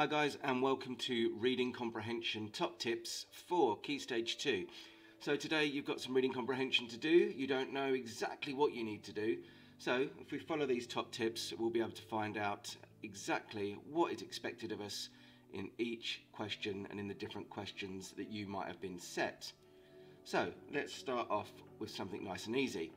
Hi guys, and welcome to Reading Comprehension Top Tips for Key Stage 2. So today you've got some reading comprehension to do. You don't know exactly what you need to do. So if we follow these top tips, we'll be able to find out exactly what is expected of us in each question and in the different questions that you might have been set. So let's start off with something nice and easy.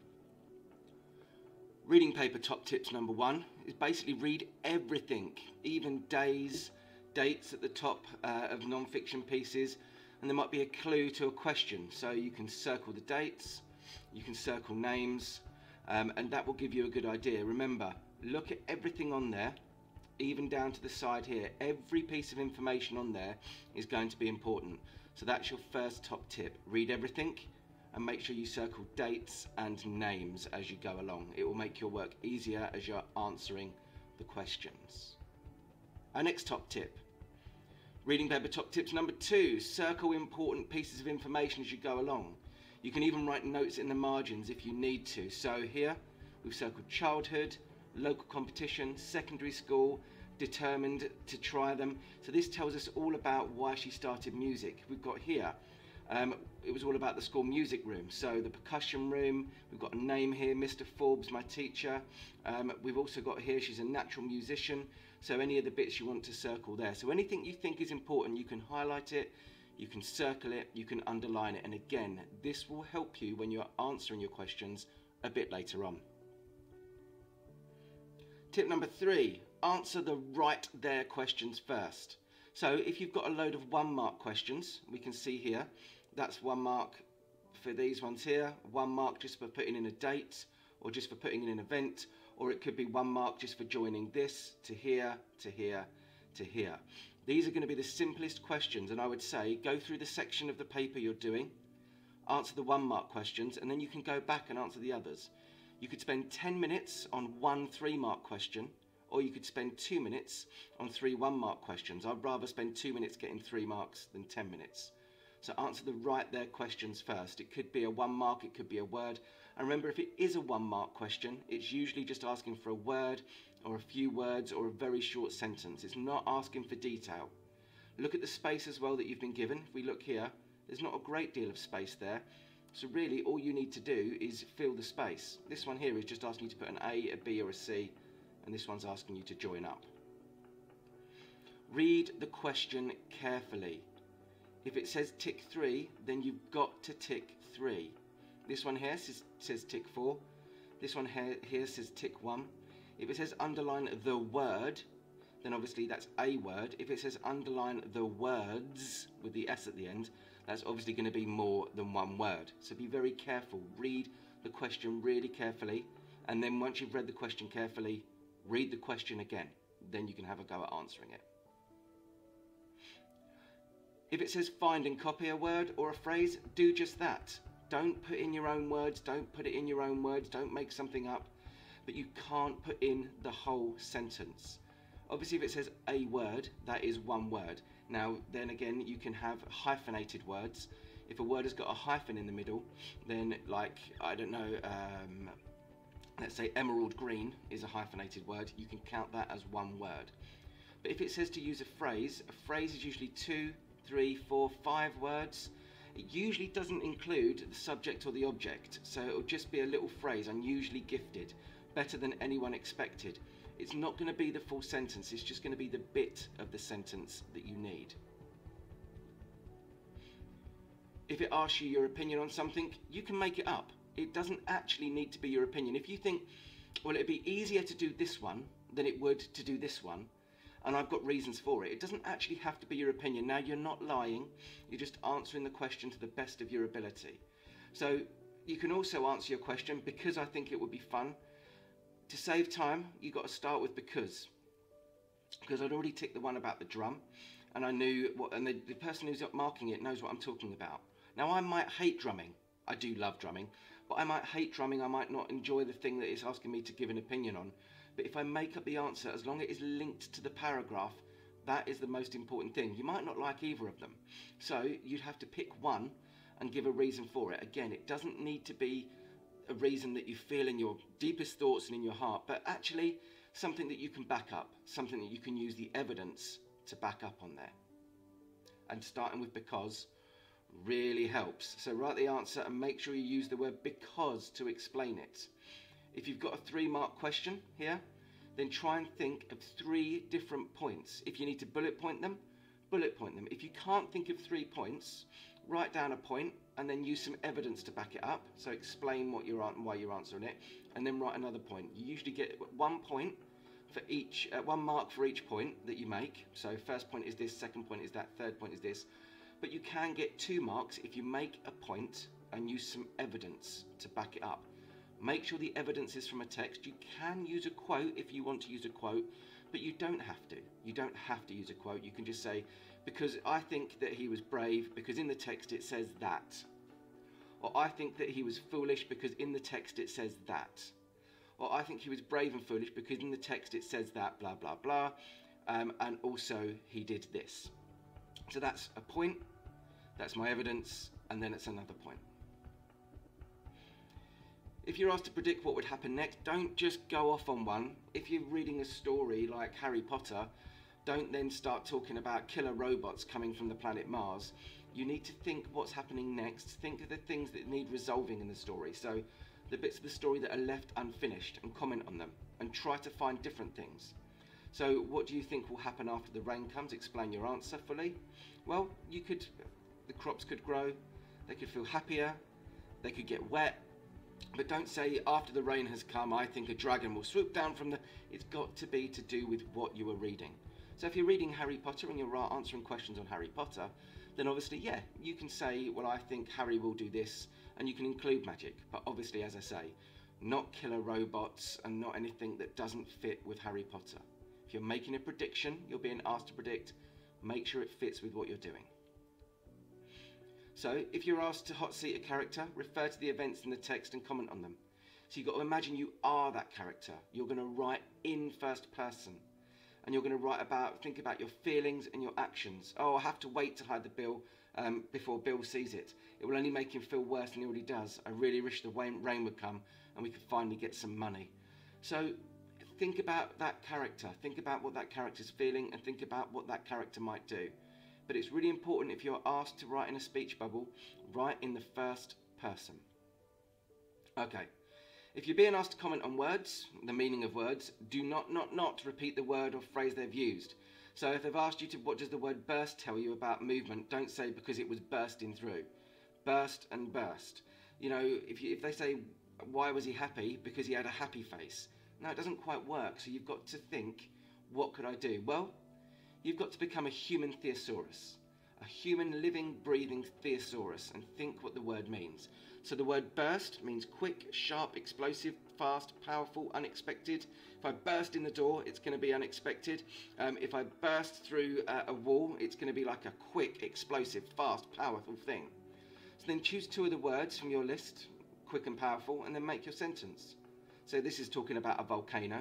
Reading paper top tips number 1 is basically read everything, even days, dates at the top of non-fiction pieces, and there might be a clue to a question, so you can circle the dates, you can circle names, and that will give you a good idea. Remember, look at everything on there, even down to the side here. Every piece of information on there is going to be important. So that's your first top tip. Read everything and make sure you circle dates and names as you go along. It will make your work easier as you're answering the questions. Our next top tip. Reading paper top tips number 2, circle important pieces of information as you go along. You can even write notes in the margins if you need to. So here we've circled childhood, local competition, secondary school, determined to try them. So this tells us all about why she started music. We've got here, it was all about the school music room. So the percussion room, we've got a name here, Mr. Forbes, my teacher. We've also got here, she's a natural musician. So any of the bits you want to circle there. So anything you think is important, you can highlight it, you can circle it, you can underline it. And again, this will help you when you're answering your questions a bit later on. Tip number 3, answer the right there questions first. So if you've got a load of 1 mark questions, we can see here, that's 1 mark for these ones here, 1 mark just for putting in a date or just for putting in an event, or it could be 1 mark just for joining this to here, to here, to here. These are going to be the simplest questions, and I would say go through the section of the paper you're doing, answer the 1 mark questions, and then you can go back and answer the others. You could spend 10 minutes on 1 3 mark question, or you could spend 2 minutes on 3 1 mark questions. I'd rather spend 2 minutes getting 3 marks than 10 minutes. So answer the right there questions first. It could be a 1 mark, it could be a word. And remember, if it is a 1 mark question, it's usually just asking for a word or a few words or a very short sentence. It's not asking for detail. Look at the space as well that you've been given. If we look here, there's not a great deal of space there. So really all you need to do is fill the space. This one here is just asking you to put an A, a B or a C, and this one's asking you to join up. Read the question carefully. If it says tick 3, then you've got to tick 3. This one here says tick 4. This one here says tick 1. If it says underline the word, then obviously that's a word. If it says underline the words with the S at the end, that's obviously going to be more than 1 word. So be very careful. Read the question really carefully, and then once you've read the question carefully, read the question again. Then you can have a go at answering it. If it says find and copy a word or a phrase, do just that. Don't put in your own words, don't put it in your own words, don't make something up, but you can't put in the whole sentence. Obviously if it says a word, that is 1 word. Now then again, you can have hyphenated words. If a word has got a hyphen in the middle, then like, I don't know, let's say emerald green is a hyphenated word, you can count that as 1 word. But if it says to use a phrase is usually 2, 3, 4, 5 words. It usually doesn't include the subject or the object, so it'll just be a little phrase, unusually gifted, better than anyone expected. It's not going to be the full sentence, it's just going to be the bit of the sentence that you need. If it asks you your opinion on something, you can make it up. It doesn't actually need to be your opinion. If you think, well, it'd be easier to do this one than it would to do this one, and I've got reasons for it, it doesn't actually have to be your opinion. Now, you're not lying, you're just answering the question to the best of your ability. So you can also answer your question because I think it would be fun. To save time, you've got to start with because I'd already ticked the one about the drum, and I knew what, and the person who's marking it knows what I'm talking about. Now, I might hate drumming. I do love drumming, but I might hate drumming. I might not enjoy the thing that it's asking me to give an opinion on. But if I make up the answer, as long as it is linked to the paragraph, that is the most important thing. You might not like either of them. So you'd have to pick one and give a reason for it. Again, it doesn't need to be a reason that you feel in your deepest thoughts and in your heart, but actually something that you can back up, something that you can use the evidence to back up on there. And starting with because really helps. So write the answer and make sure you use the word because to explain it. If you've got a 3-mark question here, then try and think of 3 different points. If you need to bullet point them, bullet point them. If you can't think of 3 points, write down a point and then use some evidence to back it up. So explain what you're why you're answering it, and then write another point. You usually get 1 point for each, 1 mark for each point that you make. So first point is this, second point is that, third point is this. But you can get 2 marks if you make a point and use some evidence to back it up. Make sure the evidence is from a text. You can use a quote if you want to use a quote, but you don't have to. You don't have to use a quote. You can just say, because I think that he was brave because in the text it says that. Or I think that he was foolish because in the text it says that. Or I think he was brave and foolish because in the text it says that, blah, blah, blah. And also he did this. So that's a point, that's my evidence, and then it's another point. If you're asked to predict what would happen next, don't just go off on one. If you're reading a story like Harry Potter, don't then start talking about killer robots coming from the planet Mars. You need to think what's happening next. Think of the things that need resolving in the story. So the bits of the story that are left unfinished, and comment on them and try to find different things. So what do you think will happen after the rain comes? Explain your answer fully. Well, the crops could grow, they could feel happier, they could get wet, but don't say after the rain has come, I think a dragon will swoop down from the... It's got to be to do with what you are reading. So if you're reading Harry Potter and you're answering questions on Harry Potter, then obviously, yeah, you can say, well, I think Harry will do this, and you can include magic. But obviously, as I say, not killer robots and not anything that doesn't fit with Harry Potter. If you're making a prediction, you're being asked to predict, make sure it fits with what you're doing. So if you're asked to hot seat a character, refer to the events in the text and comment on them. So you've got to imagine you are that character. You're going to write in first person. And you're going to think about your feelings and your actions. Oh, I have to wait to hide the bill before Bill sees it. It will only make him feel worse than he already does. I really wish the rain would come and we could finally get some money. So think about that character. Think about what that character's feeling and think about what that character might do. But it's really important, if you're asked to write in a speech bubble, write in the first person. Okay. If you're being asked to comment on words, the meaning of words, do not repeat the word or phrase they've used. So if they've asked you what does the word burst tell you about movement, don't say because it was bursting through. Burst and burst. You know, if they say, why was he happy? Because he had a happy face. No, it doesn't quite work. So you've got to think, what could I do? Well, you've got to become a human thesaurus. A human living, breathing thesaurus, and think what the word means. So the word burst means quick, sharp, explosive, fast, powerful, unexpected. If I burst in the door, it's going to be unexpected. If I burst through a wall, it's going to be like a quick, explosive, fast, powerful thing. So then choose 2 of the words from your list, quick and powerful, and then make your sentence. So this is talking about a volcano.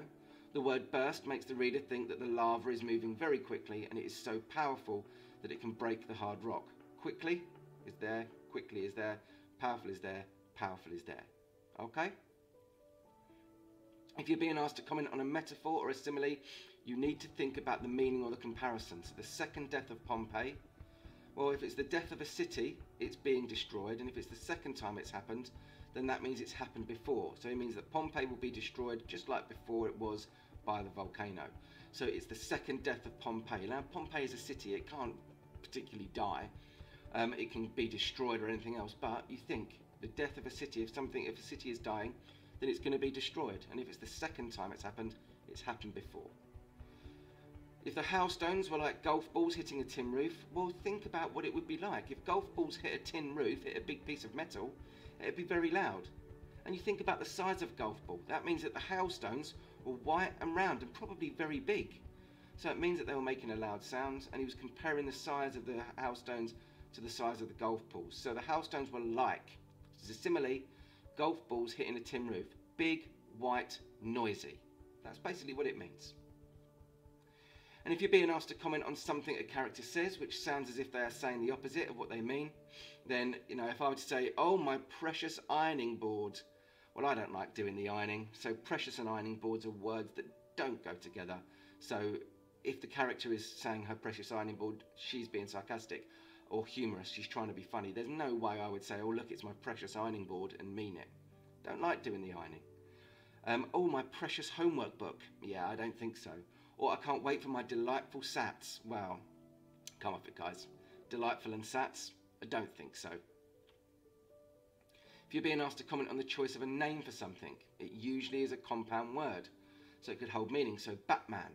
The word burst makes the reader think that the lava is moving very quickly and it is so powerful that it can break the hard rock. Quickly is there, quickly is there, powerful is there, powerful is there. Okay? If you're being asked to comment on a metaphor or a simile, you need to think about the meaning or the comparison. So the second death of Pompeii, well, if it's the death of a city, it's being destroyed, and if it's the second time it's happened, then that means it's happened before. So it means that Pompeii will be destroyed just like before it was by the volcano. So it's the second death of Pompeii. Now, Pompeii is a city, it can't particularly die. It can be destroyed or anything else, but you think the death of a city, if a city is dying, then it's going to be destroyed. And if it's the second time it's happened before. If the hailstones were like golf balls hitting a tin roof, well, think about what it would be like. If golf balls hit a tin roof, hit a big piece of metal, it'd be very loud. And you think about the size of a golf ball. That means that the hailstones were white and round and probably very big. So it means that they were making a loud sound, and he was comparing the size of the hailstones to the size of the golf balls. So the hailstones were like, as a simile, golf balls hitting a tin roof. Big, white, noisy. That's basically what it means. And if you're being asked to comment on something a character says, which sounds as if they are saying the opposite of what they mean, then, you know, if I were to say, oh, my precious ironing board, well, I don't like doing the ironing, so precious and ironing boards are words that don't go together. So if the character is saying her precious ironing board, she's being sarcastic or humorous, she's trying to be funny. There's no way I would say, oh look, it's my precious ironing board, and mean it. Don't like doing the ironing. Oh, my precious homework book. Yeah, I don't think so. Or I can't wait for my delightful sats. Well, come off it, guys. Delightful and sats? I don't think so. If you're being asked to comment on the choice of a name for something, it usually is a compound word, so it could hold meaning. So Batman.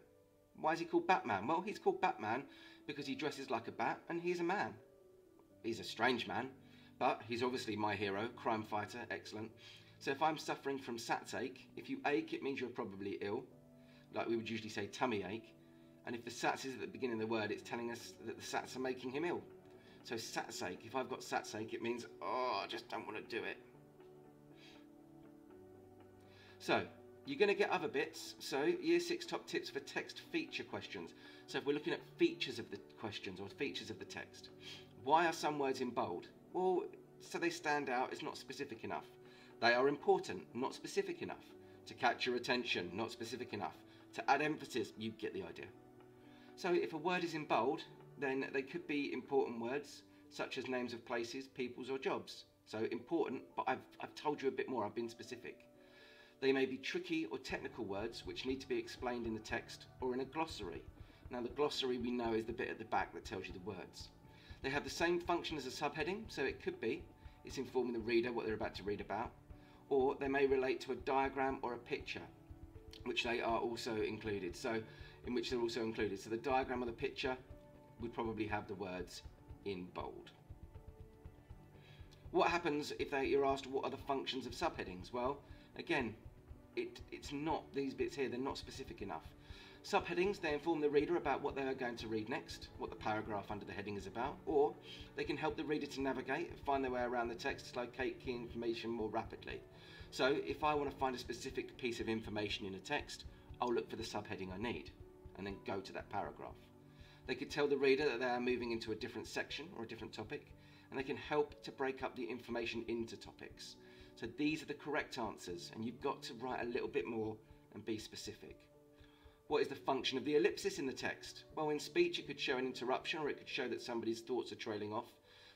Why is he called Batman? Well, he's called Batman because he dresses like a bat and he's a man. He's a strange man, but he's obviously my hero, crime fighter, excellent. So if I'm suffering from sat's ache, if you ache, it means you're probably ill, like we would usually say tummy ache. And if the sats is at the beginning of the word, it's telling us that the sats are making him ill. So sat's ache, if I've got sat's ache, it means, oh, I just don't want to do it. So, you're going to get other bits. So, Year 6 top tips for text feature questions. So if we're looking at features of the questions or features of the text. Why are some words in bold? Well, so they stand out, it's not specific enough. They are important, not specific enough. To catch your attention, not specific enough. To add emphasis, you get the idea. So if a word is in bold, then they could be important words, such as names of places, peoples or jobs. So important, but I've told you a bit more, I've been specific. They may be tricky or technical words which need to be explained in the text or in a glossary. Now the glossary we know is the bit at the back that tells you the words. They have the same function as a subheading, so it could be it's informing the reader what they're about to read about, or they may relate to a diagram or a picture, which they are also included. So the diagram or the picture would probably have the words in bold. What happens if you're asked what are the functions of subheadings? Well, again, it's not these bits here, they're not specific enough. Subheadings, they inform the reader about what they are going to read next, what the paragraph under the heading is about, or they can help the reader to navigate and find their way around the text to locate key information more rapidly. So if I want to find a specific piece of information in a text, I'll look for the subheading I need and then go to that paragraph. They could tell the reader that they are moving into a different section or a different topic, and they can help to break up the information into topics. So these are the correct answers, and you've got to write a little bit more and be specific. What is the function of the ellipsis in the text? Well, in speech it could show an interruption, or it could show that somebody's thoughts are trailing off.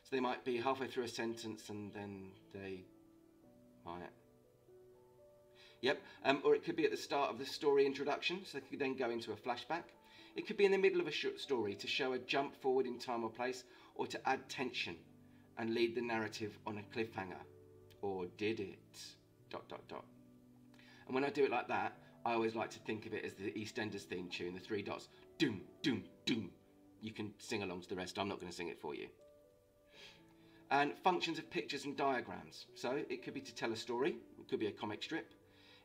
So they might be halfway through a sentence and then they might. Yep, or it could be at the start of the story introduction, so they could then go into a flashback. It could be in the middle of a short story to show a jump forward in time or place, or to add tension and lead the narrative on a cliffhanger. Or did it? ... And when I do it like that, I always like to think of it as the EastEnders theme tune, the 3 dots. Doom, doom, doom. You can sing along to the rest, I'm not going to sing it for you. And functions of pictures and diagrams. So it could be to tell a story, it could be a comic strip,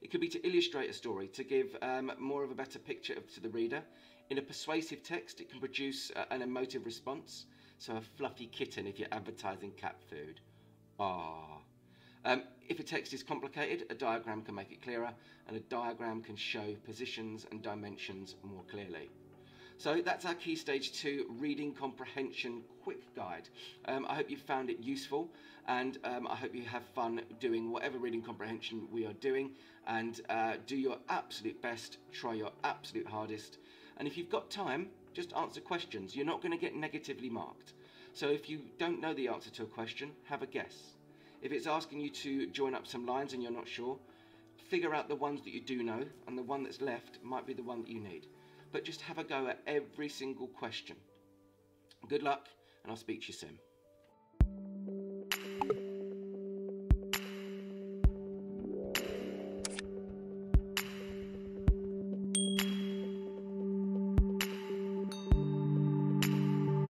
it could be to illustrate a story, to give more of a better picture to the reader. In a persuasive text, it can produce an emotive response. So a fluffy kitten if you're advertising cat food. If a text is complicated, a diagram can make it clearer, and a diagram can show positions and dimensions more clearly. So that's our Key Stage 2 Reading Comprehension Quick Guide. I hope you found it useful, and I hope you have fun doing whatever reading comprehension we are doing, and do your absolute best, try your absolute hardest, and if you've got time, just answer questions. You're not going to get negatively marked. So if you don't know the answer to a question, have a guess. If it's asking you to join up some lines and you're not sure, figure out the ones that you do know, and the one that's left might be the one that you need. But just have a go at every single question. Good luck, and I'll speak to you soon.